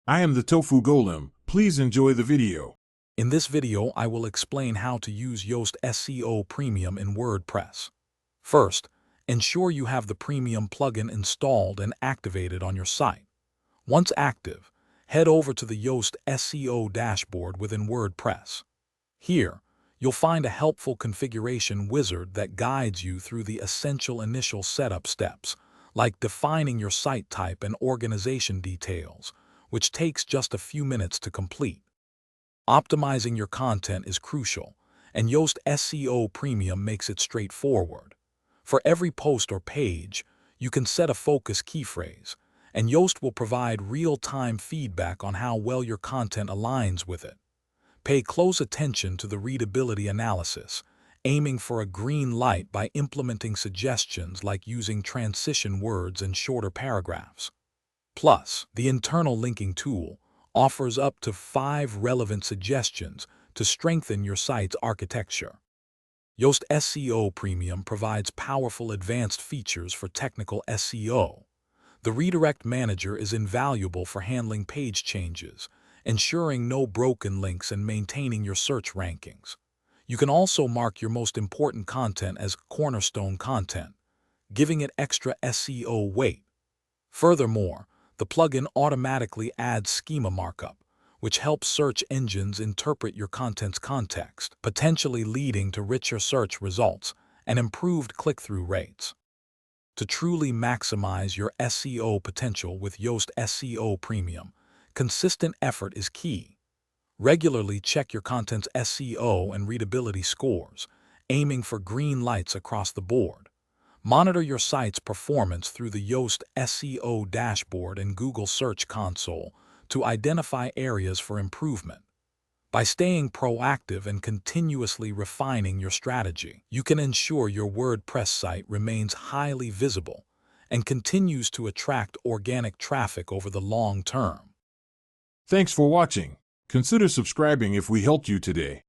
I am the Tofu Golem. Please enjoy the video. In this video, I will explain how to use Yoast SEO Premium in WordPress. First, ensure you have the Premium plugin installed and activated on your site. Once active, head over to the Yoast SEO dashboard within WordPress. Here, you'll find a helpful configuration wizard that guides you through the essential initial setup steps, like defining your site type and organization details, which takes just a few minutes to complete. Optimizing your content is crucial, and Yoast SEO Premium makes it straightforward. For every post or page, you can set a focus key phrase, and Yoast will provide real-time feedback on how well your content aligns with it. Pay close attention to the readability analysis, aiming for a green light by implementing suggestions like using transition words and shorter paragraphs. Plus, the internal linking tool offers up to 5 relevant suggestions to strengthen your site's architecture. Yoast SEO Premium provides powerful advanced features for technical SEO. The Redirect Manager is invaluable for handling page changes, ensuring no broken links and maintaining your search rankings. You can also mark your most important content as cornerstone content, giving it extra SEO weight. Furthermore, the plugin automatically adds schema markup, which helps search engines interpret your content's context, potentially leading to richer search results and improved click-through rates. To truly maximize your SEO potential with Yoast SEO Premium, consistent effort is key. Regularly check your content's SEO and readability scores, aiming for green lights across the board. Monitor your site's performance through the Yoast SEO dashboard and Google Search Console to identify areas for improvement. By staying proactive and continuously refining your strategy, you can ensure your WordPress site remains highly visible and continues to attract organic traffic over the long term. Thanks for watching. Consider subscribing if we helped you today.